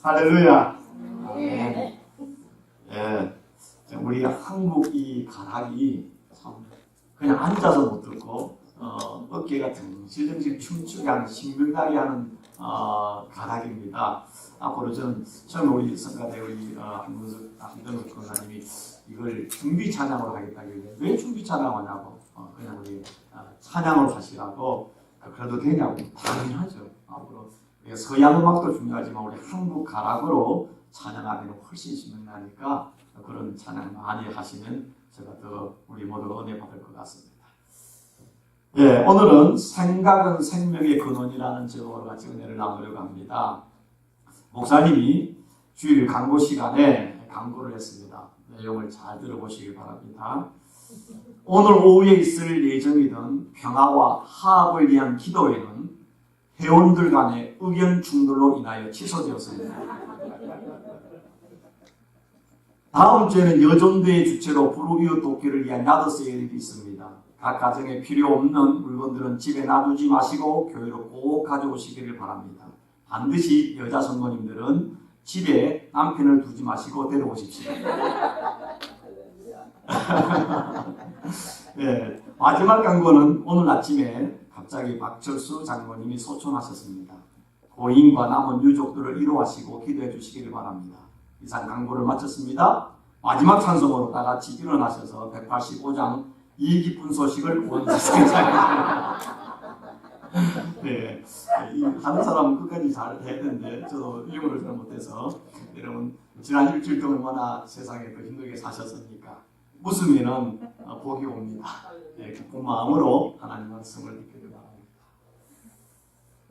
할렐루야. 네. 예. 우리 한국 이 가락이 참 그냥 앉아서 못 듣고 어깨가 덩실덩실 춤추게 하는 신명나게 하는 가락입니다. 앞으로 저는 처음에 우리 성가대 우리 한동석 권사님이 이걸 준비 찬양으로 하겠다길래 왜 준비 찬양하냐고 그냥 우리 찬양으로 하시라고 그래도 되냐고 당연하죠. 앞으로 서양 음악도 중요하지만 우리 한국 가락으로 찬양하면 훨씬 신명나니까 그런 찬양 많이 하시면 제가 더 우리 모두 은혜 받을 것 같습니다. 예, 오늘은 생각은 생명의 근원이라는 제목으로 같이 은혜를 나누려고 합니다. 목사님이 주일 강고 시간에 강고를 했습니다. 내용을 잘 들어보시기 바랍니다. 오늘 오후에 있을 예정이던 평화와 화합을 위한 기도회는 회원들 간의 의견 충돌로 인하여 취소되었습니다. 다음 주에는 여전도의 주체로 불우이웃 돕기를 위한 야드 세일이 있습니다. 각 가정에 필요 없는 물건들은 집에 놔두지 마시고 교회로 꼭 가져오시기를 바랍니다. 반드시 여자 성도님들은 집에 남편을 두지 마시고 데려오십시오. 네, 마지막 광고는 오늘 아침에 갑자기 박철수 장로님이 소천하셨습니다. 고인과 남은 유족들을 위로하시고 기도해 주시기를 바랍니다. 이상 광고를 마쳤습니다. 마지막 찬송으로 다 같이 일어나셔서 185장 이 기쁜 소식을 원하시겠습니다. 네, 하는 사람은 끝까지 잘 해야 되는데 저도 일부러 잘 못해서 여러분 지난 일주일 동안 얼마나 세상에 더 힘들게 사셨습니까? 웃으면은 복이 옵니다. 네, 기쁜 마음으로 하나님 말씀을 듣기를 바랍니다.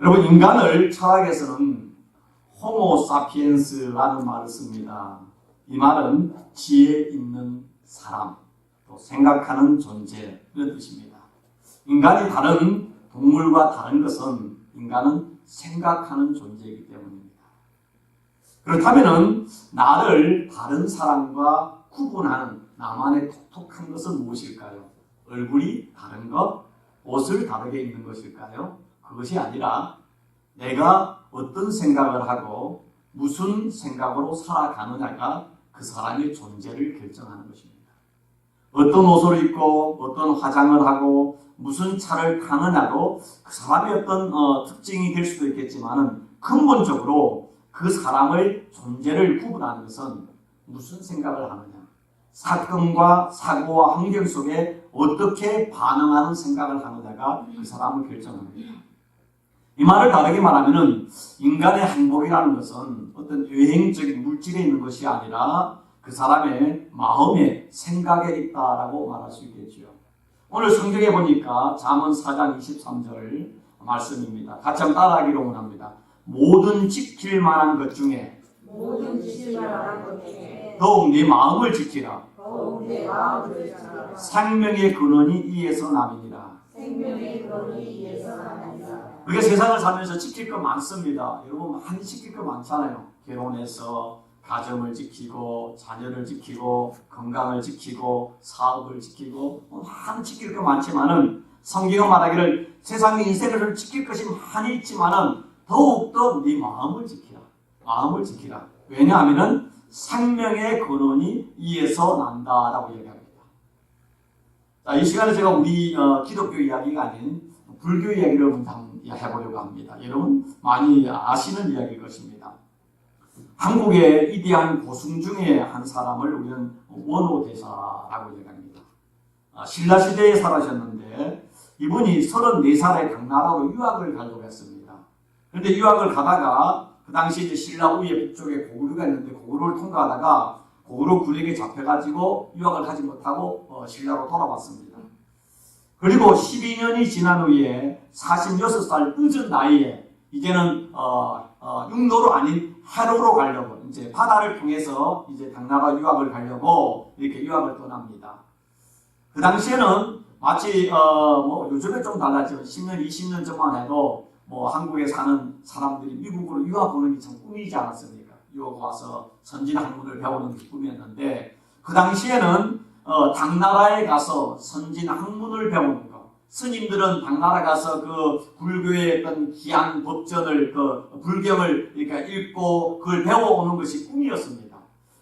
여러분 인간을 철학에서는 호모 사피엔스라는 말을 씁니다. 이 말은 지혜 있는 사람, 또 생각하는 존재 이런 뜻입니다. 인간이 다른 동물과 다른 것은 인간은 생각하는 존재이기 때문입니다. 그렇다면 나를 다른 사람과 구분하는 나만의 독특한 것은 무엇일까요? 얼굴이 다른 것, 옷을 다르게 입는 것일까요? 그것이 아니라 내가 어떤 생각을 하고 무슨 생각으로 살아가느냐가 그 사람의 존재를 결정하는 것입니다. 어떤 옷을 입고 어떤 화장을 하고 무슨 차를 타느냐도 그 사람의 어떤 특징이 될 수도 있겠지만 근본적으로 그 사람의 존재를 구분하는 것은 무슨 생각을 하느냐, 사건과 사고와 환경 속에 어떻게 반응하는 생각을 하느냐가 그 사람을 결정합니다. 이 말을 다르게 말하면 인간의 행복이라는 것은 어떤 외형적인 물질에 있는 것이 아니라 그 사람의 마음에 생각에 있다라고 말할 수 있겠죠. 오늘 성경에 보니까 잠언 4장 23절 말씀입니다. 같이 한번 따라하기로 원합니다. 모든 지킬 만한 것 중에 더욱 네 마음을 지키라. 생명의 근원이 이에서 남이니라. 우리가 세상을 살면서 지킬 거 많습니다. 여러분 많이 지킬 거 많잖아요. 결혼해서 가정을 지키고 자녀를 지키고 건강을 지키고 사업을 지키고 많이 지킬 거 많지만은 성경은 말하기를 세상의 인생을 지킬 것이 많이 있지만은 더욱더 네 마음을 지키라. 마음을 지키라. 왜냐하면은 생명의 근원이 이에서 난다라고 얘기합니다. 자, 이 시간에 제가 우리 기독교 이야기가 아닌 불교 이야기를 한번 해보려고 합니다. 여러분 많이 아시는 이야기일 것입니다. 한국의 위대한 고승 중에 한 사람을 우리는 원호대사라고 얘기합니다. 신라시대에 살아셨는데 이분이 34살에 당나라로 유학을 가려고 했습니다. 그런데 유학을 가다가 그 당시 이제 신라 우예 북쪽에 고구려가 있는데 고구려를 통과하다가 고구려 군에게 잡혀가지고 유학을 가지 못하고 신라로 돌아왔습니다. 그리고 12년이 지난 후에 46살 늦은 나이에 이제는 육로로 아닌 해로로 가려고 이제 바다를 통해서 이제 당나라 유학을 가려고 이렇게 유학을 떠납니다. 그 당시에는 마치 뭐 요즘에 좀 달라지죠. 10년, 20년 전만 해도 뭐 한국에 사는 사람들이 미국으로 유학 오는 게 참 꿈이지 않았습니까? 유학 와서 선진 학문을 배우는 게 꿈이었는데 그 당시에는 당나라에 가서 선진 학문을 배우는 것, 스님들은 당나라 가서 그 불교의 어떤 귀한 법전을 그 불경을 그러니까 읽고 그걸 배워오는 것이 꿈이었습니다.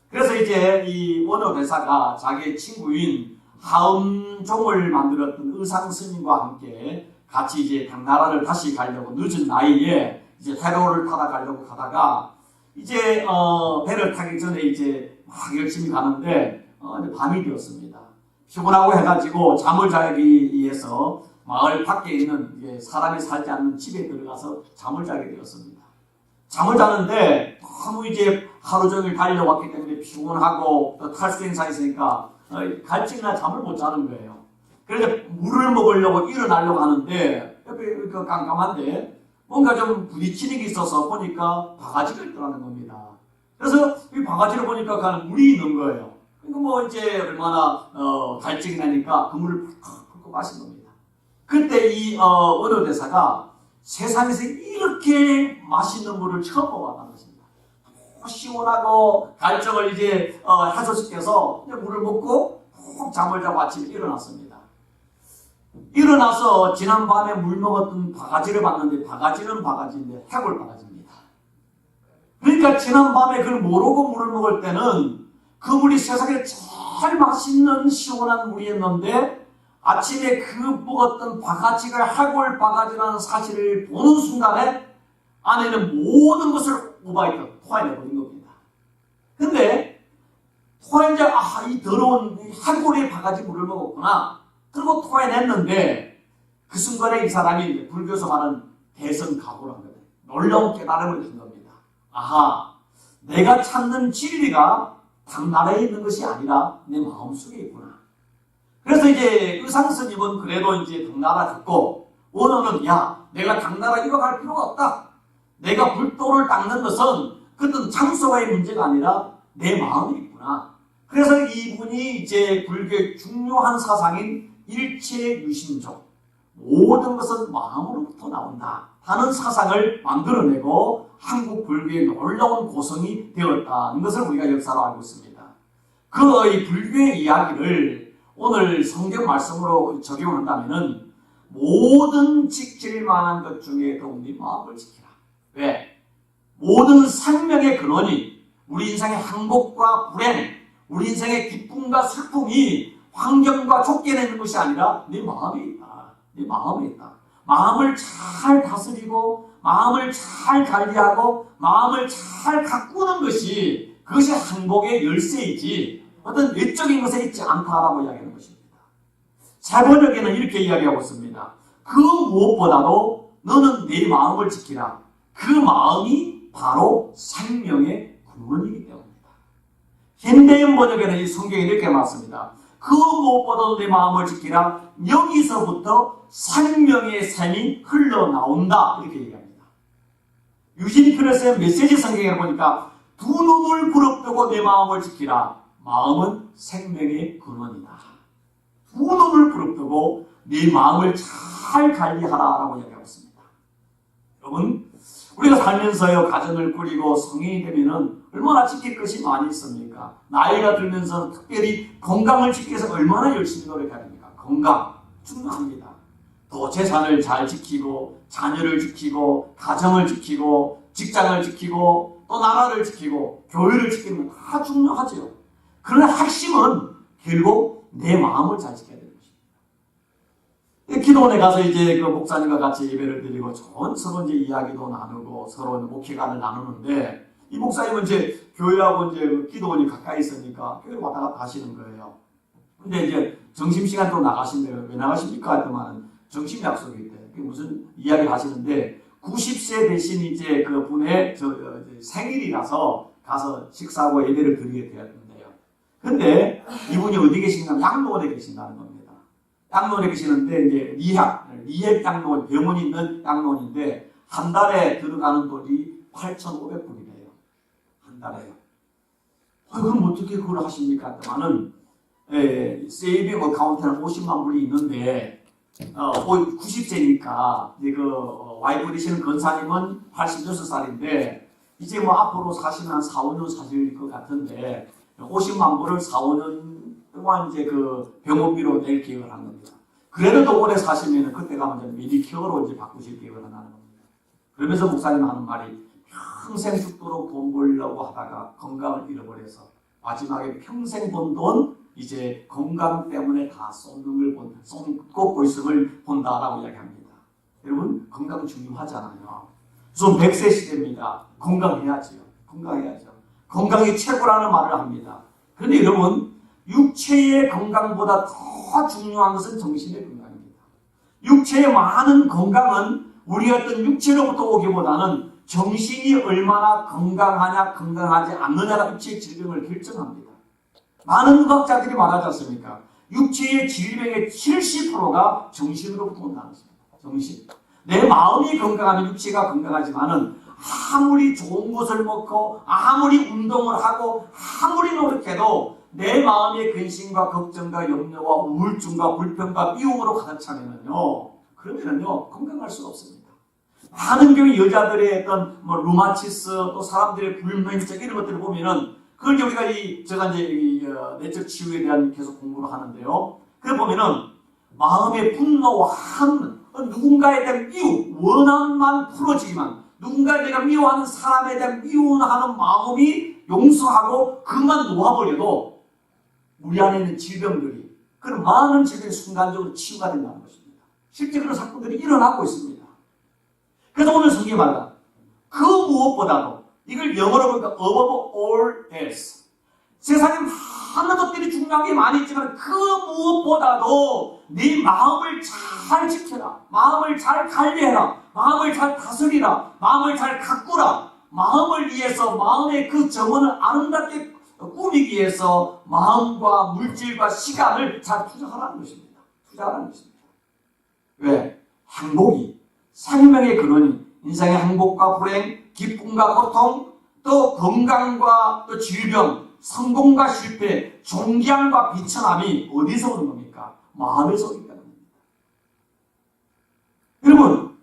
그래서 이제 이 원효대사가 자기의 친구인 하음종을 만들었던 의상 스님과 함께 같이 이제 당나라를 다시 가려고 늦은 나이에 이제 해로를 타다 가려고 가다가 이제 배를 타기 전에 이제 막 열심히 가는데 이제 밤이 되었습니다. 피곤하고 해가지고 잠을 자기 위해서 마을 밖에 있는 사람이 살지 않는 집에 들어가서 잠을 자게 되었습니다. 잠을 자는데 너무 이제 하루 종일 달려왔기 때문에 피곤하고 또 탈수 행사 있으니까 갈증이나 잠을 못 자는 거예요. 그래서 물을 먹으려고 일어나려고 하는데 옆에 깜깜한데 뭔가 좀 부딪히는 게 있어서 보니까 바가지가 있더라는 겁니다. 그래서 이 바가지를 보니까 그냥 물이 있는 거예요. 그러니까 뭐 이제 얼마나 갈증이 나니까 그 물을 푹 마신 겁니다. 그때 이 원효대사가 세상에서 이렇게 맛있는 물을 처음 먹어봤다는 것입니다. 시원하고 갈증을 이제 해소시켜서 물을 먹고 푹 잠을 자고 아침에 일어났습니다. 일어나서 지난밤에 물 먹었던 바가지를 봤는데 바가지는 바가지인데 해골 바가지입니다. 그러니까 지난밤에 그걸 모르고 물을 먹을 때는 그 물이 세상에 제일 맛있는 시원한 물이었는데 아침에 그 먹었던 바가지가 해골 바가지라는 사실을 보는 순간에 안에는 모든 것을 토해내버린 겁니다. 근데 토해내자 이 더러운 해골의 바가지 물을 먹었구나. 그리고 토해냈는데 그 순간에 이 사람이 불교에서 말하는 대성각오라는 거예요. 놀라운 깨달음을 준 겁니다. 내가 찾는 진리가 당나라에 있는 것이 아니라 내 마음속에 있구나. 그래서 이제 의상스님은 그래도 이제 당나라 듣고 원어는 내가 당나라 이거 갈 필요가 없다. 내가 불도를 닦는 것은 어떤 장소가의 문제가 아니라 내 마음이 있구나. 그래서 이분이 이제 불교의 중요한 사상인 일체유심종, 모든 것은 마음으로부터 나온다 하는 사상을 만들어내고 한국 불교의 놀라운 고성이 되었다는 것을 우리가 역사로 알고 있습니다. 그 불교의 이야기를 오늘 성경 말씀으로 적용한다면은 모든 지킬 만한 것 중에도 네 마음을 지키라. 왜? 모든 생명의 근원이 우리 인생의 행복과 불행, 우리 인생의 기쁨과 슬픔이 환경과 쫓겨내 있는 것이 아니라 네 마음에 있다. 네 마음에 있다. 마음을 잘 다스리고 마음을 잘 관리하고 마음을 잘 가꾸는 것이 그것이 행복의 열쇠이지 어떤 외적인 것에 있지 않다라고 이야기하는 것입니다. 세 번역에는 이렇게 이야기하고 있습니다. 그 무엇보다도 너는 네 마음을 지키라. 그 마음이 바로 생명의 근원이기 때문이다. 현대인 번역에는 이 성경에 이렇게 말씀니다. 그 무엇보다도 내 마음을 지키라. 여기서부터 생명의 샘이 흘러나온다. 이렇게 얘기합니다. 유진 프레스의 메시지 성경에 보니까 두 눈을 부릅뜨고 내 마음을 지키라. 마음은 생명의 근원이다. 두 눈을 부릅뜨고 내 마음을 잘 관리하라라고 얘기하고 있습니다. 여러분, 우리가 살면서요 가정을 꾸리고 성인이 되면은 얼마나 지킬 것이 많이 있습니까? 나이가 들면서 특별히 건강을 지키기 위해서 얼마나 열심히 노력해야 됩니까? 건강 중요합니다. 또 재산을 잘 지키고 자녀를 지키고 가정을 지키고 직장을 지키고 또 나라를 지키고 교회를 지키는 건 다 중요하죠. 그러나 핵심은 결국 내 마음을 잘 지켜야 되는 것입니다. 기도원에 가서 이제 그 목사님과 같이 예배를 드리고 서로 이제 이야기도 나누고 서로 목회관을 나누는데 이 목사님은 이제 교회하고 이제 기도원이 가까이 있으니까 교회 왔다 갔다 하시는 거예요. 근데 이제 점심시간 또 나가신대요. 왜 나가십니까? 했더만은 점심 약속이 있대. 그게 무슨 이야기를 하시는데 90세 대신 이제 그 분의 생일이라서 가서 식사하고 예배를 드리게 되었는데요. 근데 이분이 어디 계신가? 양로원에 계신다는 겁니다. 양로원에 계시는데 이제 리핵 양로원, 병원이 있는 양로원인데 한 달에 들어가는 돈이 8,500불이래요. 한 달에요. 그럼 어떻게 그걸 하십니까? 하면은 세이빙 어카운트는 50만 불이 있는데 90세니까 이제 그 와이프 되시는 권사님은 86살인데 이제 뭐 앞으로 사시면 한 4, 5년 사실 것 같은데 50만 불을 4, 5년 동안 이제 그 병원비로 낼 계획을 한 겁니다. 그래도 더 오래 사시면 그때 가면 이제 메디케어로 이제 바꾸실 계획을 하는 겁니다. 그러면서 목사님 하는 말이 평생 죽도록 돈 벌려고 하다가 건강을 잃어버려서 마지막에 평생 번 돈 이제 건강 때문에 다 쏟고 있음을 본다라고 이야기합니다. 여러분 건강 중요하잖아요. 좀 100세 시대입니다. 건강해야지요. 건강해야죠. 건강이 최고라는 말을 합니다. 그런데 여러분 육체의 건강보다 더 중요한 것은 정신의 건강입니다. 육체의 많은 건강은 우리 어떤 육체로부터 오기보다는 정신이 얼마나 건강하냐 건강하지 않느냐가 육체의 질병을 결정합니다. 많은 의학자들이 말하지 않습니까? 육체의 질병의 70%가 정신으로부터 온다는 것입니다. 정신. 내 마음이 건강하면 육체가 건강하지만은 아무리 좋은 것을 먹고 아무리 운동을 하고 아무리 노력해도 내 마음의 근심과 걱정과 염려와 우울증과 불평과 미움으로 가득 차면은요, 그러면은요 건강할 수가 없습니다. 많은 경우 여자들의 어떤 루마티스 또 사람들의 불면증 이런 것들을 보면은 그걸 우리가 제가 이제 내적 치유에 대한 계속 공부를 하는데요. 그걸 보면은 마음의 분노와 누군가에 대한 미움, 원한만 풀어지기만 누군가에 내가 미워하는 사람에 대한 미워하는 마음이 용서하고 그만 놓아버려도 우리 안에 있는 질병들이 그런 많은 질병이 순간적으로 치유가 된다는 것입니다. 실제 그런 사건들이 일어나고 있습니다. 그래서 오늘 성경에 말하다 그 무엇보다도 이걸 영어로 보니까 above all else 세상에 많은 것들이 중요한 게 많이 있지만 그 무엇보다도 네 마음을 잘 지켜라. 마음을 잘 관리해라. 마음을 잘 다스리라. 마음을 잘 가꾸라. 마음을 위해서 마음의 그 정원을 아름답게 꾸미기 위해서 마음과 물질과 시간을 잘 투자하라는 것입니다. 투자하라는 것입니다. 왜? 행복이 생명의 근원이 인생의 행복과 불행, 기쁨과 고통, 또 건강과 또 질병, 성공과 실패, 존귀함과 비천함이 어디서 오는 겁니까? 마음에서 오기 때문입니다. 여러분,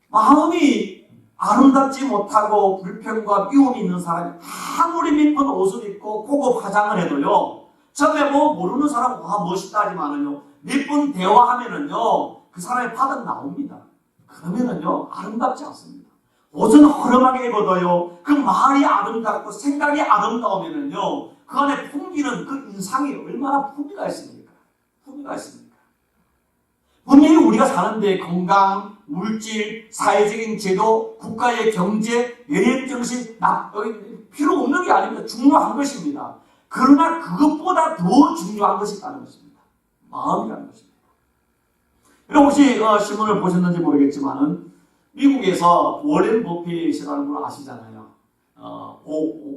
마음이 아름답지 못하고 불평과 미움이 있는 사람이 아무리 예쁜 옷을 입고 고급 화장을 해도요, 처음에 모르는 사람 멋있다 하지만은요, 몇 번 대화하면은요, 그 사람의 파닥 나옵니다. 그러면은요, 아름답지 않습니다. 옷은 허름하게 입어도요, 그 말이 아름답고 생각이 아름다우면은요, 그 안에 풍기는 그 인상이 얼마나 품위가 있습니까? 품위가 있습니까? 분명히 우리가 사는데 건강, 물질, 사회적인 제도, 국가의 경제, 연예인 정신, 필요 없는 게 아닙니다. 중요한 것입니다. 그러나 그것보다 더 중요한 것이 있다는 것입니다. 마음이라는 것입니다. 여러분 혹시 신문을 보셨는지 모르겠지만은 미국에서 워렌 버핏이라는 분 아시잖아요.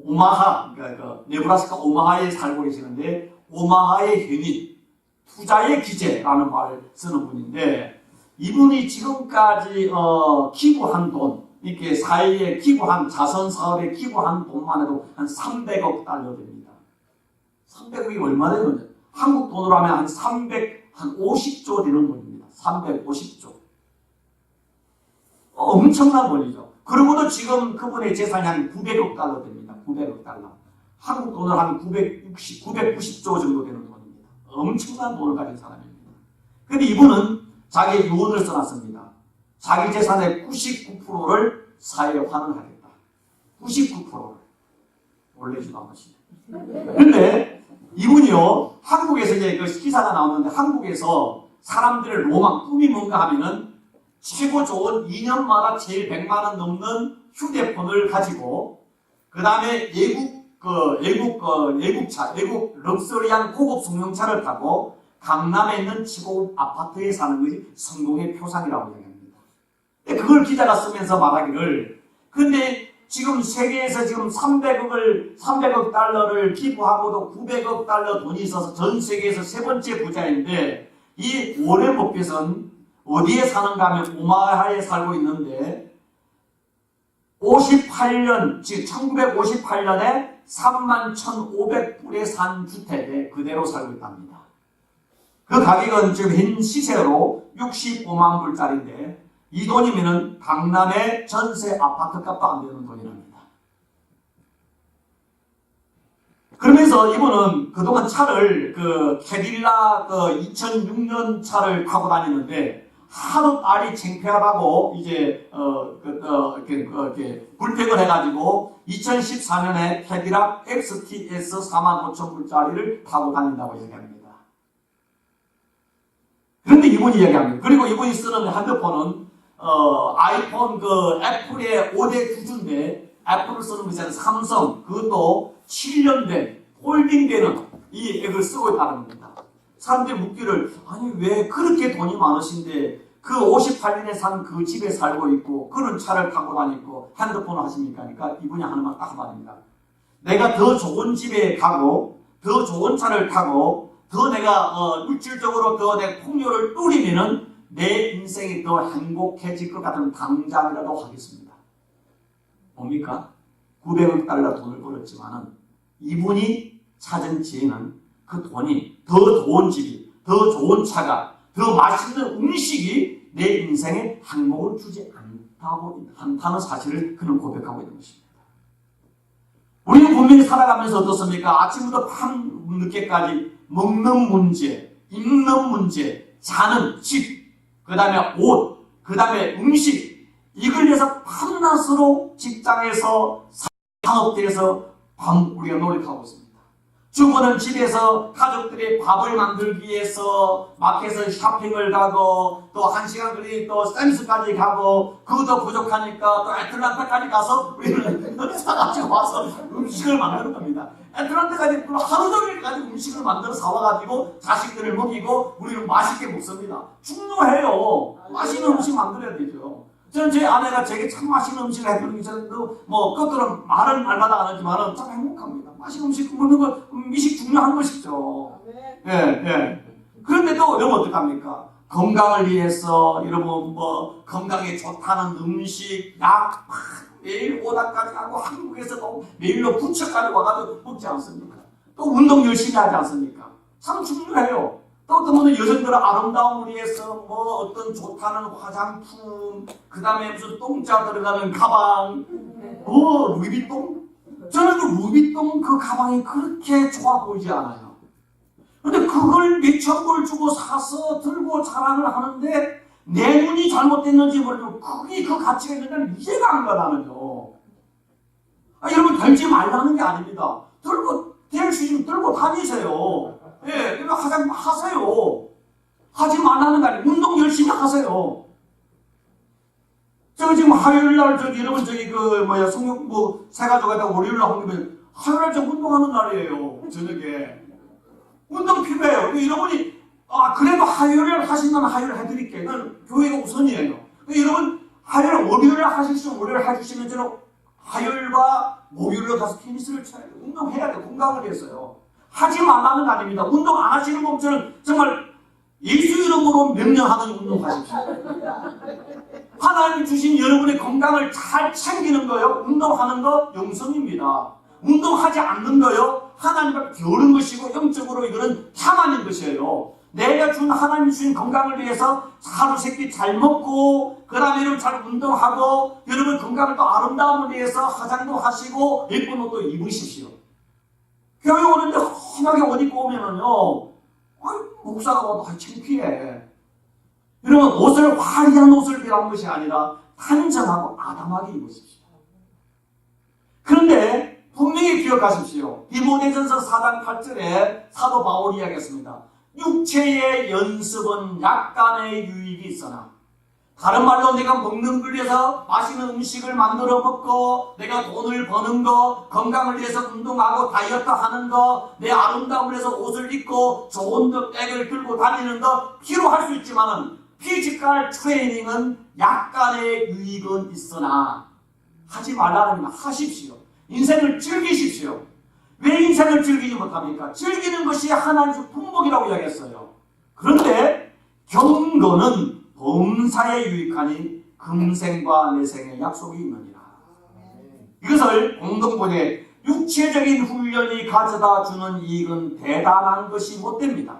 오마하, 그러니까 네브라스카 오마하에 살고 계시는데 오마하의 현인, 투자의 기재라는 말을 쓰는 분인데 이분이 지금까지 기부한 돈, 이렇게 사회에 기부한 자선 사업에 기부한 돈만 해도 한 300억 달러 됩니다. 300억이 얼마 되는지 한국 돈으로 하면 한 50조 되는 돈입니다. 350조. 엄청난 돈이죠. 그러고도 지금 그분의 재산이 한 900억 달러 됩니다. 900억 달러. 한국 돈으로 한 990조 정도 되는 돈입니다. 엄청난 돈을 가진 사람입니다. 그런데 이분은 자기의 유언을 써놨습니다. 자기 재산의 99%를 사회에 환원하겠다. 99%를. 놀래지도 않으시네. 그런데 이분이요, 한국에서 이제 그 기사가 나오는데 한국에서 사람들의 로망, 꿈이 뭔가 하면은 최고 좋은 2년마다 제일 100만원 넘는 휴대폰을 가지고 그 다음에 외국 럭셔리한 고급 승용차를 타고 강남에 있는 최고급 아파트에 사는 것이 성공의 표상이라고 얘기합니다. 그걸 기자가 쓰면서 말하기를 근데 지금 세계에서 지금 300억 달러를 기부하고도 900억 달러 돈이 있어서 전 세계에서 세 번째 부자인데 이 워렌 버핏은 어디에 사는가 하면 오마하에 살고 있는데 58년, 즉 1958년에 31,500불에 산 주택에 그대로 살고 있답니다. 그 가격은 지금 현 시세로 65만 불짜리인데 이 돈이면은 강남의 전세 아파트 값도 안 되는 돈이랍니다. 그러면서 그래서 이분은 그동안 차를 캐딜락 2006년 차를 타고 다니는데 하도 딸이 창피하다고 이제 이렇게 불평을 해가지고 2014년에 캐딜락 XTS 45,000불짜리를 타고 다닌다고 얘기합니다. 그런데 이분이 얘기합니다. 그리고 이분이 쓰는 핸드폰은 아이폰 애플의 5대 구주인데 애플을 쓰는 것은 삼성, 그것도 7년 된 홀딩되는 이 액을 쓰고 있다는 겁니다. 사람들이 묻기를 아니 왜 그렇게 돈이 많으신데 그 58년에 산 그 집에 살고 있고 그런 차를 타고 다니고 핸드폰을 하십니까? 하니까 이분이 하는 말 딱 한마디입니다. 내가 더 좋은 집에 가고 더 좋은 차를 타고 더 내가 물질적으로 더 내 풍요를 누리면은 내 인생이 더 행복해질 것 같은 당장이라도 하겠습니다. 뭡니까? 900억 달러 돈을 벌었지만은 이분이 찾은 지혜는 그 돈이 더 좋은 집이, 더 좋은 차가, 더 맛있는 음식이 내 인생에 행복을 주지 않다는 사실을 그는 고백하고 있는 것입니다. 우리는 분명히 살아가면서 어떻습니까? 아침부터 밤 늦게까지 먹는 문제, 입는 문제, 자는 집, 그 다음에 옷, 그 다음에 음식, 이걸 위해서 밤낮으로 직장에서 사업대에서 우리가 노력하고 있습니다. 주부는 집에서 가족들이 밥을 만들기 위해서 마켓에서 쇼핑을 가고 또 1시간 거리 또 샘스까지 가고 그것도 부족하니까 또 애틀란타까지 가서 우리는 사가지고 와서 음식을 만드는 겁니다. 애틀란타까지 하루 종일까지 음식을 만들어 사와가지고 자식들을 먹이고 우리는 맛있게 먹습니다. 중요해요. 맛있는 음식 만들어야 되죠. 저는 제 아내가 제게 참 맛있는 음식을 해주는 게 저는 거꾸로 말은 말마다 안 하지만 참 행복합니다. 맛있는 음식 먹는 거, 미식 중요한 것이죠. 예. 그런데도 여러분 어떡합니까? 건강을 위해서 여러분 건강에 좋다는 음식, 약 매일 오다까지 하고 한국에서도 매일로 부처까지 와가지고 먹지 않습니까? 또 운동 열심히 하지 않습니까? 참 중요해요. 또 어떤 분은 여성들의 아름다움을 위해서 어떤 좋다는 화장품, 그 다음에 무슨 똥자 들어가는 가방, 루이비통? 저는 그 루이비통 그 가방이 그렇게 좋아 보이지 않아요. 근데 그걸 몇천 불 주고 사서 들고 자랑을 하는데 내 눈이 잘못됐는지 모르지만 그게 그 가치가 있는지 이해가 안 가, 나는요. 여러분 들지 말라는 게 아닙니다. 될 수 있으면 들고 다니세요. 예, 그러면 하세요. 하지 말라는 거 아니에요. 운동 열심히 하세요. 제가 지금 화요일날 여러분 성욕 세가지고 월요일날 한 거면 화요일날 저 운동하는 날이에요. 저녁에. 운동 필요해요. 여러분이 그래도 화요일날 하신다면 화요일 해드릴게요. 그건 교회가 우선이에요. 여러분 화요일 월요일날 하시면 월요일 해주시면 저는 화요일과 목요일로 가서 테니스를 쳐야 돼요. 운동해야 돼요. 건강을 위해서요. 하지 말라는 거 아닙니다. 운동 안 하시는 분 저는 정말 예수 이름으로 명령하는 운동하십시오. 하나님 주신 여러분의 건강을 잘 챙기는 거요. 운동하는 거 영성입니다. 운동하지 않는 거요. 하나님 앞에 겨루는 것이고 영적으로 이거는 탐하는 것이에요. 내가 준 하나님 주신 건강을 위해서 하루 세끼 잘 먹고 그 다음에 여러분 잘 운동하고 여러분 건강을 또 아름다움을 위해서 화장도 하시고 예쁜 옷도 입으십시오. 교회 오는데 험하게 옷 입고 오면은요, 목사가 와도 창피해. 여러분 옷을 화려한 옷을 빌라는 것이 아니라 단정하고 아담하게 입으십시오. 그런데 분명히 기억하십시오. 디모데전서 4장 8절에 사도 바울이 이야기했습니다. 육체의 연습은 약간의 유익이 있으나 다른 말로 내가 먹는 걸 위해서 맛있는 음식을 만들어 먹고 내가 돈을 버는 거, 건강을 위해서 운동하고 다이어트 하는 거, 내 아름다움을 위해서 옷을 입고 좋은 백을 들고 다니는 거 필요할 수 있지만은 피지컬 트레이닝은 약간의 유익은 있으나 하지 말라는 말 하십시오. 인생을 즐기십시오. 왜 인생을 즐기지 못합니까? 즐기는 것이 하나님의 품목이라고 이야기했어요. 그런데 경건은 범사에 유익하니 금생과 내생의 약속이 있느니라. 이것을 공동본에 육체적인 훈련이 가져다 주는 이익은 대단한 것이 못됩니다.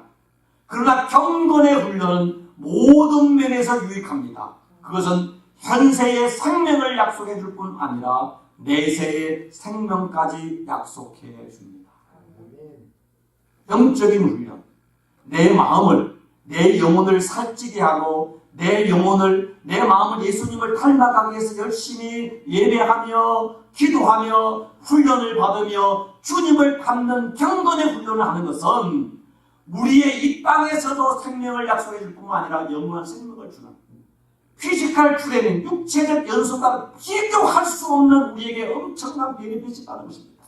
그러나 경건의 훈련은 모든 면에서 유익합니다. 그것은 현세의 생명을 약속해 줄 뿐 아니라 내세의 생명까지 약속해 줍니다. 영적인 훈련. 내 마음을, 내 영혼을 살찌게 하고 내 마음을 예수님을 닮아가기 위해서 열심히 예배하며 기도하며 훈련을 받으며 주님을 닮는 경건의 훈련을 하는 것은 우리의 이 땅에서도 생명을 약속해 줄 뿐만 아니라 영원한 생명을 주는 피지컬 트레이닝, 육체적 연습과 비교할 수 없는 우리에게 엄청난 베네핏이 있다는 것입니다.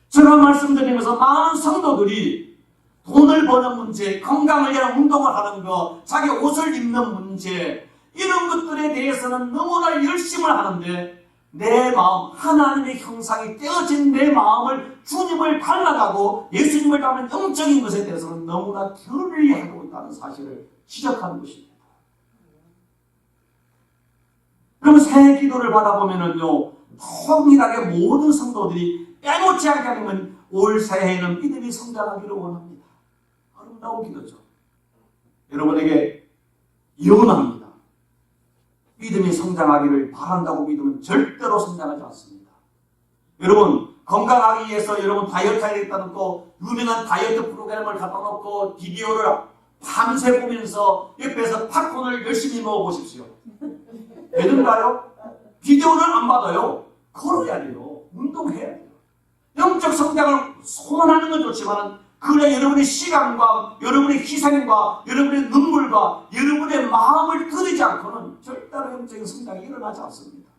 제가 말씀드리면서 많은 성도들이 돈을 버는 문제, 건강을 위한 운동을 하는 것, 자기 옷을 입는 문제, 이런 것들에 대해서는 너무나 열심을 하는데 내 마음, 하나님의 형상이 떼어진 내 마음을 주님을 닮아가고 예수님을 닮은 영적인 것에 대해서는 너무나 게을리하고 있다는 사실을 지적하는 것입니다. 그럼 새해 기도를 받아보면은요, 통일하게 모든 성도들이 빼놓지 않게 하면 올 새해에는 믿음이 성장하기를 원합니다. 아름다운 기도죠. 여러분에게 예언합니다. 믿음이 성장하기를 바란다고 믿으면 절대로 성장하지 않습니다. 여러분, 건강하기 위해서 여러분 다이어트 하겠다는 또 유명한 다이어트 프로그램을 갖다 놓고 비디오를 밤새 보면서 옆에서 팝콘을 열심히 먹어보십시오. 되는가요? 비디오를 안 받아요. 걸어야 돼요. 운동해야 돼요. 영적 성장을 소원하는 건 좋지만 그래 여러분의 시간과 여러분의 희생과 여러분의 눈물과 여러분의 마음을 들이지 않고는 절대로 영적인 성장이 일어나지 않습니다.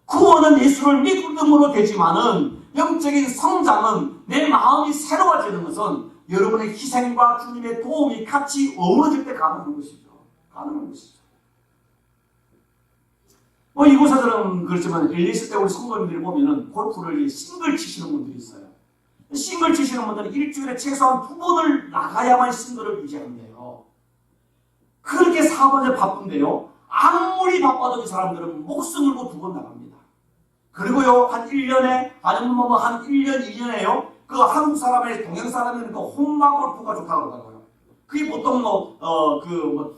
구원은 예수를 믿음으로 되지만은 영적인 성장은 내 마음이 새로워지는 것은 여러분의 희생과 주님의 도움이 같이 어우러질 때 가능한 것이죠. 가능한 것이죠. 이곳에서는 그렇지만 엘리스 때 우리 성도님들이 보면은 골프를 싱글 치시는 분들이 있어요. 싱글 치시는 분들은 일주일에 최소한 2번을 나가야만 싱글을 유지한대요. 그렇게 사업에 바쁜데요. 아무리 바빠도 이 사람들은 목숨 걸고 2번 나갑니다. 그리고요, 한 1년에, 아니면 한 1년, 2년에요. 그 한국 사람의, 동양 사람에는 그 홈마 골프가 좋다고 그러더라고요. 그게 보통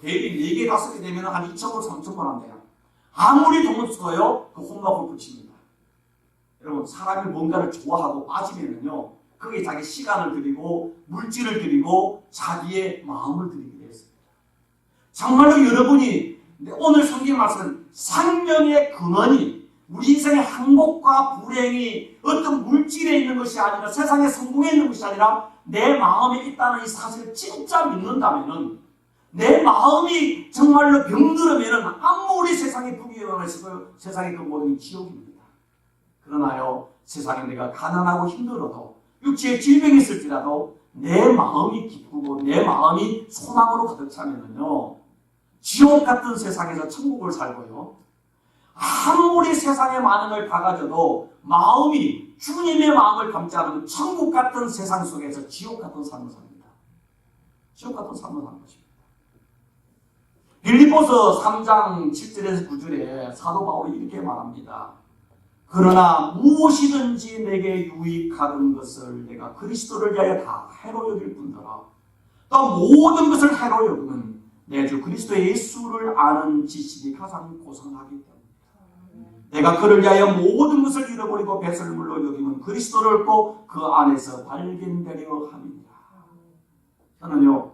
대비 4개, 5개 되면 한 2,000불, 3,000불 한대요. 아무리 돈을 써요, 그 홈마 골프 칩니다. 여러분, 사람이 뭔가를 좋아하고 빠지면은요, 거기에 자기 시간을 들이고, 물질을 들이고, 자기의 마음을 들이게 되었습니다. 정말로 여러분이, 오늘 성경 말씀은 생명의 근원이, 우리 인생의 행복과 불행이 어떤 물질에 있는 것이 아니라 세상의 성공에 있는 것이 아니라 내 마음에 있다는 이 사실을 진짜 믿는다면은 내 마음이 정말로 병들으면은 아무리 세상에 부귀영화가 있어도 세상의 그 모든 지옥입니다. 그러나요, 세상에 내가 가난하고 힘들어도 육체에 질병이 있을지라도 내 마음이 기쁘고 내 마음이 소망으로 가득 차면은요, 지옥 같은 세상에서 천국을 살고요, 아무리 세상에 많은 걸 다 가져도 마음이 주님의 마음을 담지 않으면 천국 같은 세상 속에서 지옥 같은 삶을 삽니다. 지옥 같은 삶을 사는 것입니다. 빌립보서 3장 7절에서 9절에 사도 바울이 이렇게 말합니다. 그러나 무엇이든지 내게 유익하던 것을 내가 그리스도를 위하여 다 해로 여길 뿐더러 또 모든 것을 해로 여기면 내 주 그리스도 예수를 아는 지식이 가장 고상하기 때문이다. 내가 그를 위하여 모든 것을 잃어버리고 배설물로 여기면 그리스도를 얻고 그 안에서 발견되려 함이니라. 저는요,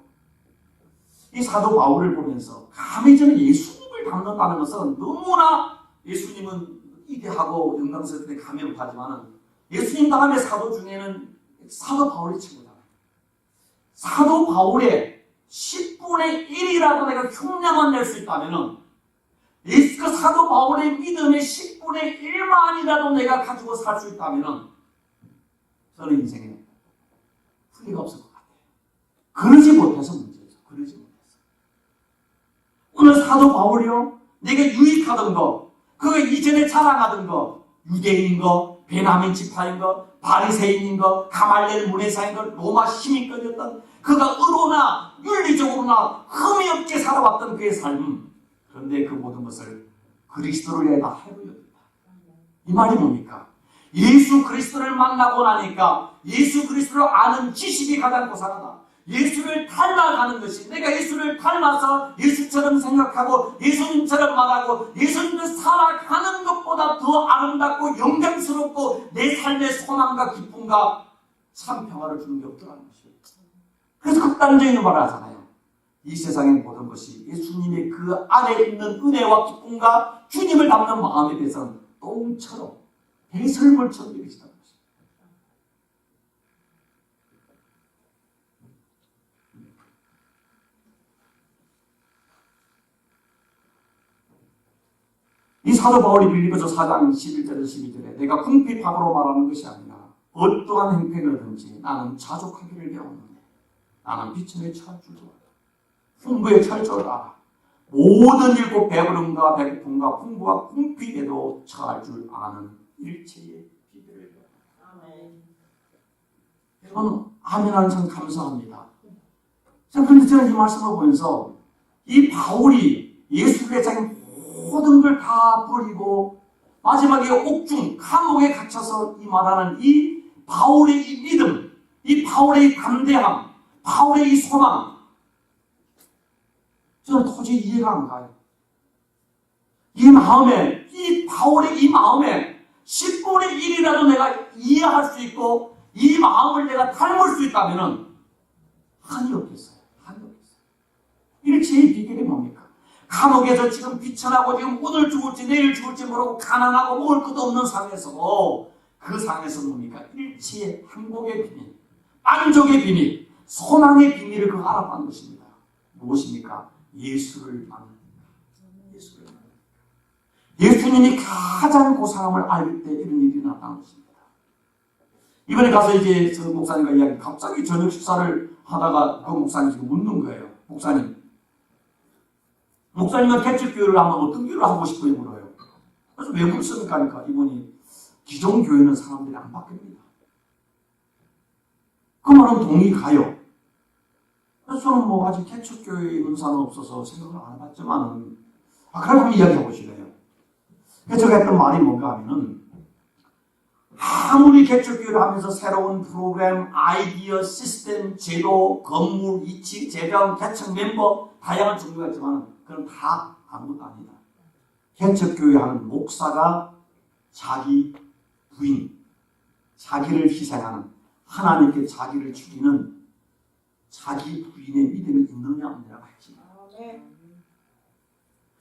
이 사도 바울을 보면서 감히 저는 예수님을 닮는다는 것은 너무나 예수님은 이대하고 영광스럽게 감히 못하지만 예수님 다음에 사도 중에는 사도 바울이 최고다. 사도 바울의 10분의 1이라도 내가 흉내만 낼 수 있다면 그 사도 바울의 믿음의 10분의 1만이라도 내가 가지고 살 수 있다면 저는 인생에 후회가 없을 것 같아요. 그러지 못해서 문제죠. 그러지 못해서. 오늘 사도 바울이요, 내게 유익하던 거, 그 이전에 자랑하던 거, 유대인인 거, 베냐민 지파인 거, 바리새인인 거, 가말리엘 문해사인 거, 로마 시민권이었던 그가 의로나 윤리적으로나 흠이 없게 살아왔던 그의 삶, 그런데 그 모든 것을 그리스도를 위해 다 해로 여긴다. 이 말이 뭡니까? 예수 그리스도를 만나고 나니까 예수 그리스도를 아는 지식이 가장 고상하다. 예수를 닮아가는 것이, 내가 예수를 닮아서 예수처럼 생각하고 예수님처럼 말하고 예수님을 살아가는 것보다 더 아름답고 영광스럽고 내 삶의 소망과 기쁨과 참 평화를 주는 게 없더라는 것이에요. 그래서 극단적인 말을 하잖아요. 이 세상의 모든 것이 예수님의 그 안에 있는 은혜와 기쁨과 주님을 담는 마음에 대해서는 똥처럼 배설물처럼 여기시다는 것입니다. 이 사도 바울이 빌립보서 4장 11절에서 12절에 내가 궁핍함으로 말하는 것이 아니라 어떠한 행편이든지 나는 자족하기를 배웠는데 나는 비천에 처할 줄도 알아. 풍부에 처할 줄 알아. 모든 일곱 배부름과 배고픔과 풍부와 궁핍에도 처할 줄 아는 일체의 비결을 배웠다. 여러분 아멘하는 참 감사합니다. 그런데 저는 이 말씀을 보면서 이 바울이 예수를 자기 모든 걸 다 버리고 마지막에 옥중 감옥에 갇혀서 이 말하는 이 바울의 이 믿음, 이 바울의 이 담대함, 바울의 이 소망, 저는 도저히 이해가 안 가요. 이 마음에, 이 바울의 이 마음에 10분의 1이라도 내가 이해할 수 있고 이 마음을 내가 닮을 수 있다면 한이 없겠어요. 한이 없겠어요. 일체의 비결이 뭡니까? 감옥에서 지금 비천하고 지금 오늘 죽을지 내일 죽을지 모르고 가난하고 먹을 것도 없는 상에서 그 상에서 뭡니까? 일치의 행복의 비밀, 만족의 비밀, 소망의 비밀을 그 알아봤는 것입니다. 무엇입니까? 예수를 만납니다. 예수를 만납니다. 예수님이 가장 고상함을 알 때 이런 일이 나타난 것입니다. 이번에 가서 이제 저 목사님과 이야기, 갑자기 저녁 식사를 하다가 그 목사님 지금 묻는 거예요. 목사님은 개척교회를 하면 어떤 교회를 하고 싶어요? 물어요. 그래서 왜 묻습니까? 하니까 이분이 기존 교회는 사람들이 안 바뀝니다. 그 말은 동의 가요. 그래서 저는 뭐 아직 개척교회의 은사는 없어서 생각을 안 해봤지만은 그럼 이야기해 보시래요. 제가 했던 말이 뭔가 하면은 아무리 개척교회를 하면서 새로운 프로그램, 아이디어, 시스템, 제도, 건물, 위치, 재정, 개척 멤버 다양한 종류가 있지만 그건 다 아무것도 아니다. 개척교회 하는 목사가 자기 부인, 자기를 희생하는 하나님께 자기를 죽이는 자기 부인의 믿음이 있느냐 없느냐가 핵심이다.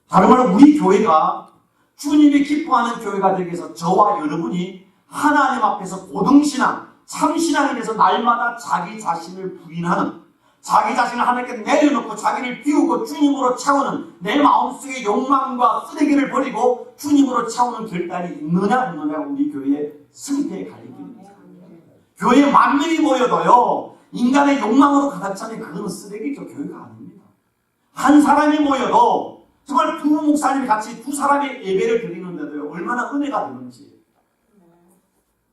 다른 말로 우리 교회가 주님이 기뻐하는 교회가 되기 위해서 저와 여러분이 하나님 앞에서 고등신앙, 참신앙에 대해서 날마다 자기 자신을 부인하는, 자기 자신을 하나님께 내려놓고 자기를 비우고 주님으로 채우는 내 마음속의 욕망과 쓰레기를 버리고 주님으로 채우는 결단이 있느냐 없느냐가 우리 교회의 승패의 갈림길입니다. 교회에 만명이 모여도요, 인간의 욕망으로 가득 차면 그건 쓰레기죠. 교회가 아닙니다. 한 사람이 모여도 정말 두 목사님이 같이 두 사람의 예배를 드리는데도요, 얼마나 은혜가 되는지.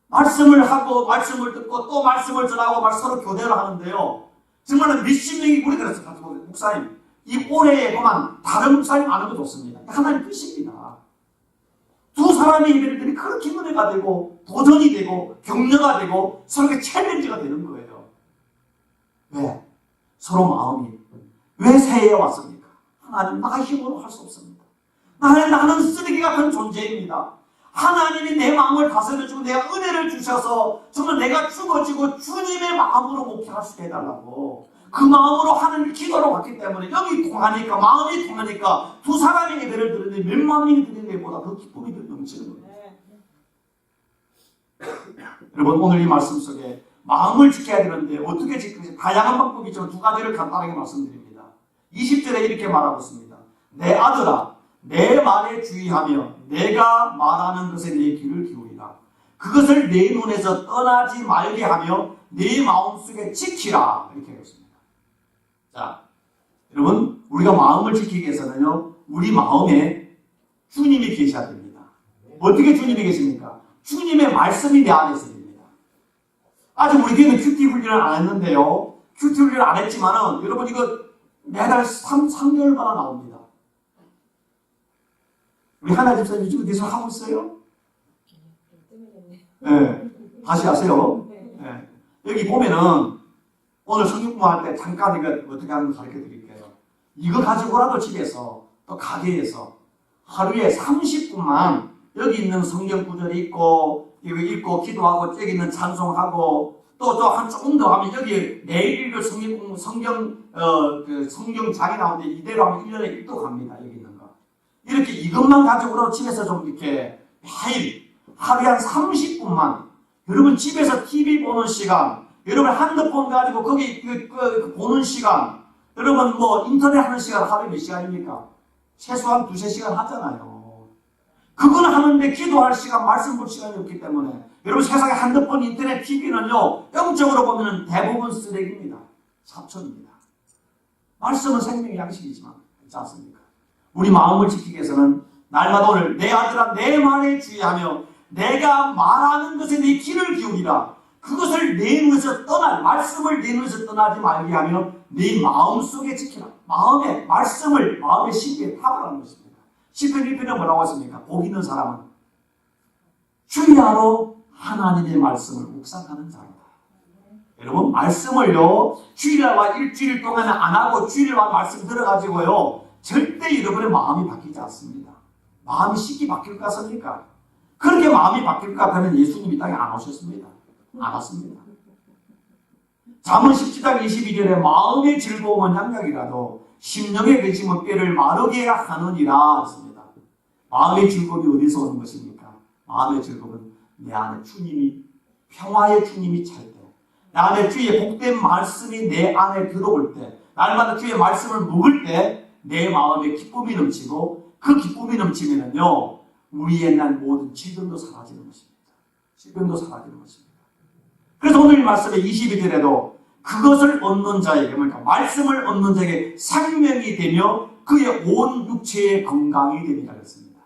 말씀을 하고 말씀을 듣고 또 말씀을 전하고 서로 교대를 하는데요. 정말 몇십 명이 우리 그래서 같은 거예요. 목사님, 이 올해에 보면 다른 목사님 아는 거 좋습니다. 하나님 뜻입니다. 두 사람의 예배를 드리니 그렇게 은혜가 되고 도전이 되고 격려가 되고 서로의 챌린지가 되는 거예요. 왜? 서로 마음이 왜 새해에 왔습니까? 하나님 나 힘으로 할 수 없습니다. 나는 쓰레기 같은 존재입니다. 하나님이 내 마음을 다스려주고 내가 은혜를 주셔서 정말 내가 죽어지고 주님의 마음으로 목회할 수 있게 해달라고 그 마음으로 하나님을 기도로 왔기 때문에 여기 통하니까 마음이 통하니까 두 사람의 예배를 드리는데 몇만 명이 드리는 것보다 더 기쁨이 더 넘치는 거예요. 여러분 오늘 이 말씀 속에 마음을 지켜야 되는데 어떻게 지키는지 다양한 방법이 있지만 두 가지를 간단하게 말씀드립니다. 20절에 이렇게 말하고 있습니다. 내 아들아 내 말에 주의하며 내가 말하는 것에 내 귀를 기울이라. 그것을 내 눈에서 떠나지 말게 하며 내 마음속에 지키라. 이렇게 하겠습니다. 자, 여러분 우리가 마음을 지키기 위해서는요, 우리 마음에 주님이 계셔야 됩니다. 어떻게 주님이 계십니까? 주님의 말씀이 내 안에 있습니다. 아직 우리 교회는 큐티 훈련을 안 했는데요, 큐티 훈련을 안 했지만은 여러분 이거 매달 3개월마다 나옵니다. 우리 하나 집사님 요즘 계속 하고 있어요? 네. 다시 하세요. 네. 여기 보면은 오늘 성경 공부할 때 잠깐 이거 어떻게 하는 거 가르쳐 드릴게요. 이거 가지고라도 집에서 또 가게에서 하루에 30분만 여기 있는 성경 구절 읽고, 여기 읽고 기도하고, 여기 있는 찬송하고, 또 조금 더 하면 여기 내일 읽을 성경장이 나오는데 이대로 하면 1년에 1도 갑니다. 여기 있는 거. 이렇게 이것만 가지고 집에서 좀 이렇게 매일 하루에 한 30분만 여러분 집에서 TV 보는 시간, 여러분 핸드폰 가지고 거기 보는 시간, 여러분 뭐 인터넷 하는 시간 하루에 몇 시간입니까? 최소한 2-3시간 하잖아요. 그건 하는데 기도할 시간, 말씀 볼 시간이 없기 때문에 여러분 세상에 핸드폰, 인터넷, TV는요 영적으로 보면 대부분 쓰레기입니다. 사천입니다. 말씀은 생명의 양식이지만 그렇지 않습니까? 우리 마음을 지키기 위해서는 날마다 오늘 내 아들아 내 말에 주의하며 내가 말하는 것에 네 귀를 기울이라. 그것을 내 눈에서 말씀을 내 눈에서 떠나지 말게 하며 네 마음속에 지키라. 마음의 말씀을 마음의 신비에 타보라는 것입니다. 시편 1편에 뭐라고 했습니까? 복 있는 사람은 주야로 하나님의 말씀을 묵상하는 자이다. 여러분 말씀을요 주일과 일주일 동안 안 하고 주일만 말씀 들어가지고요 절대 여러분의 마음이 바뀌지 않습니다. 마음이 쉽게 바뀔 것 같습니까? 그렇게 마음이 바뀔 것 같다면 예수님이 땅에 안 오셨습니다. 안 왔습니다. 잠언 17장 22절에 마음의 즐거움은 양약이라도 심령의 근심은 뼈를 마르게 하느니라 했습니다. 마음의 즐거움이 어디서 오는 것입니까? 마음의 즐거움은 내 안에 주님이 평화의 주님이 찰 때, 내 안에 주의 복된 말씀이 내 안에 들어올 때, 날마다 주의 말씀을 먹을 때 내 마음에 기쁨이 넘치고 그 기쁨이 넘치면은요 우리의 날 모든 질병도 사라지는 것입니다. 질병도 사라지는 것입니다. 그래서 오늘 말씀의 22절에도 그것을 얻는 자에게 그러니까 말씀을 얻는 자에게 생명이 되며 그의 온 육체의 건강이 되리라 했습니다.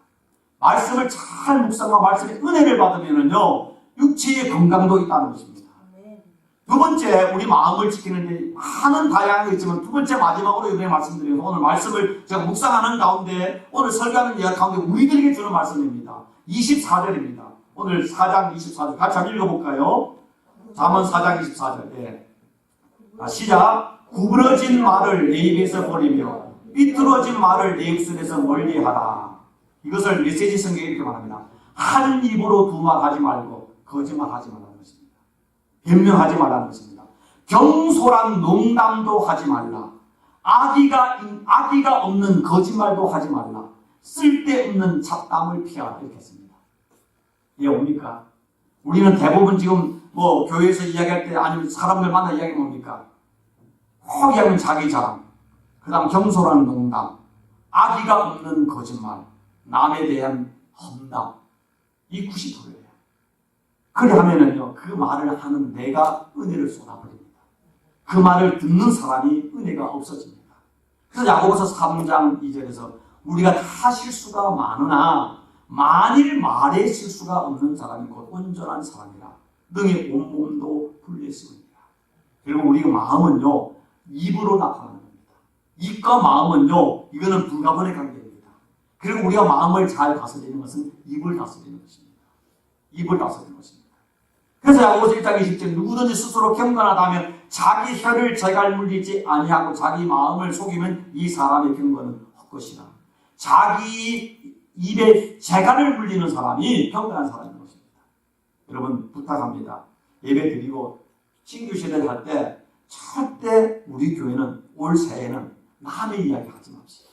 말씀을 잘 묵상하고 말씀의 은혜를 받으면은요 육체의 건강도 있다는 것입니다. 두 번째 우리 마음을 지키는데 많은 다양한 게 있지만 두 번째 마지막으로 이번에 말씀드리면서 오늘 말씀을 제가 묵상하는 가운데 오늘 설교하는 이야기 가운데 우리들에게 주는 말씀입니다. 24절입니다. 오늘 4장 24절 같이 한번 읽어볼까요? 잠언 4장 24절 네. 시작. 구부러진 말을 내 입에서 버리며 삐뚤어진 말을 내 입술에서 멀리하라. 이것을 메시지 성경에 이렇게 말합니다. 한 입으로 두말하지 말고 거짓말하지 말라는 것입니다. 변명하지 말라는 것입니다. 경솔한 농담도 하지 말라. 악의가 없는 거짓말도 하지 말라. 쓸데없는 잡담을 피하라. 이렇게 했습니다. 이게 뭡니까? 우리는 대부분 지금 뭐 교회에서 이야기할 때 아니면 사람들 만나 이야기하면 뭡니까? 혹 이야기하면 자기 자랑, 그 다음 경솔한 농담, 악의가 없는 거짓말, 남에 대한 험담, 이 90%예요. 그래 하면은요, 그 말을 하는 내가 은혜를 쏟아버립니다. 그 말을 듣는 사람이 은혜가 없어집니다. 그래서 야고보서 3장 2절에서 우리가 다 실수가 많으나 만일 말에 실수가 없는 사람이 곧 온전한 사람이라 능히 온몸도 불렸으니라. 그리고 우리 마음은요 입으로 나타나는 겁니다. 입과 마음은요 이거는 불가분의 관계입니다. 그리고 우리가 마음을 잘 다스리는 것은 입을 다스리는 것입니다. 입을 다스리는 것입니다. 그래서 야고보서 1장 20절 누구든지 스스로 경건하다면 자기 혀를 재갈 물리지 아니하고 자기 마음을 속이면 이 사람의 경건은 헛것이라. 자기 입에 재갈을 물리는 사람이 경건한 사람인 것입니다. 여러분 부탁합니다. 예배 드리고 신규 시대를 할 때 절대 우리 교회는 올 새해는 남의 이야기 하지 맙시다.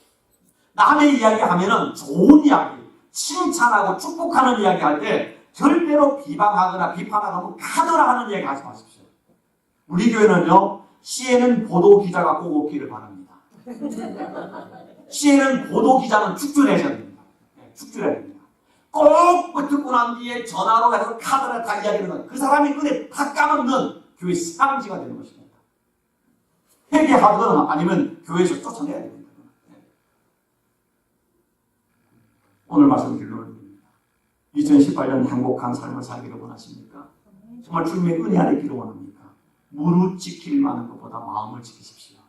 남의 이야기 하면은 좋은 이야기, 칭찬하고 축복하는 이야기 할 때 절대로 비방하거나 비판하거나 카더라 하는 이야기 하지 마십시오. 우리 교회는요 시에는 보도 기자가 꼭 없기를 바랍니다. 시에는 보도 기자는 축출해야 됩니다. 축출해야 됩니다. 꼭 듣고 난 뒤에 전화로 해서 카드를 다 이야기를 하는 그 사람이 은혜 다 까먹는 교회 사랑지가 되는 것입니다. 회개하거나 아니면 교회에서 쫓아내야 됩니다. 오늘 말씀 결론을 드립니다. 2018년 행복한 삶을 살기를 원하십니까? 정말 주님의 은혜 안에 있기를 원합니까? 무릇 지킬 만한 것보다 마음을 지키십시오.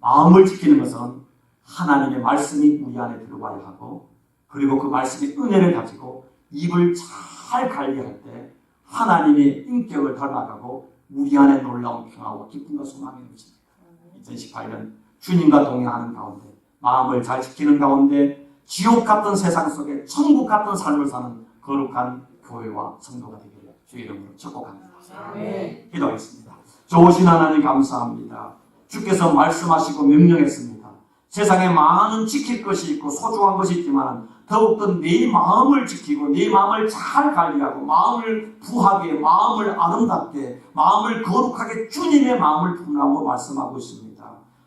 마음을 지키는 것은 하나님의 말씀이 우리 안에 들어와야 하고 그리고 그 말씀의 은혜를 가지고 입을 잘 관리할 때 하나님의 인격을 닮아가고 우리 안에 놀라운 평화와 기쁨과 소망이 넘칩니다. 2018년 주님과 동행하는 가운데 마음을 잘 지키는 가운데 지옥 같은 세상 속에 천국 같은 삶을 사는 거룩한 교회와 성도가 되기를 주 이름으로 축복합니다. 아멘. 기도하겠습니다. 좋으신 하나님 감사합니다. 주께서 말씀하시고 명령했습니다. 세상에 많은 지킬 것이 있고 소중한 것이 있지만 더욱더 네 마음을 지키고 네 마음을 잘 관리하고 마음을 부하게, 마음을 아름답게, 마음을 거룩하게 주님의 마음을 품으라고 말씀하고 있습니다.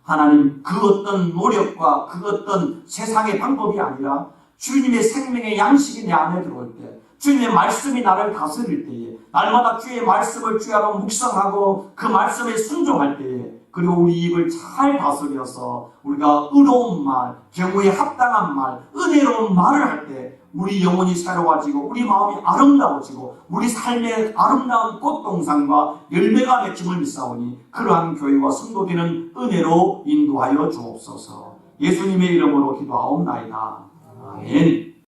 하나님, 그 어떤 노력과 그 어떤 세상의 방법이 아니라 주님의 생명의 양식이 내 안에 들어올 때, 주님의 말씀이 나를 다스릴 때에, 날마다 주의 말씀을 주야로 묵상하고 그 말씀에 순종할 때에, 그리고 우리 입을 잘 다스려서 우리가 의로운 말, 경우에 합당한 말, 은혜로운 말을 할 때 우리 영혼이 새로워지고 우리 마음이 아름다워지고 우리 삶의 아름다운 꽃동산과 열매가 맺힘을 믿사오니 그러한 교회와 성도되는 은혜로 인도하여 주옵소서. 예수님의 이름으로 기도하옵나이다. 아멘.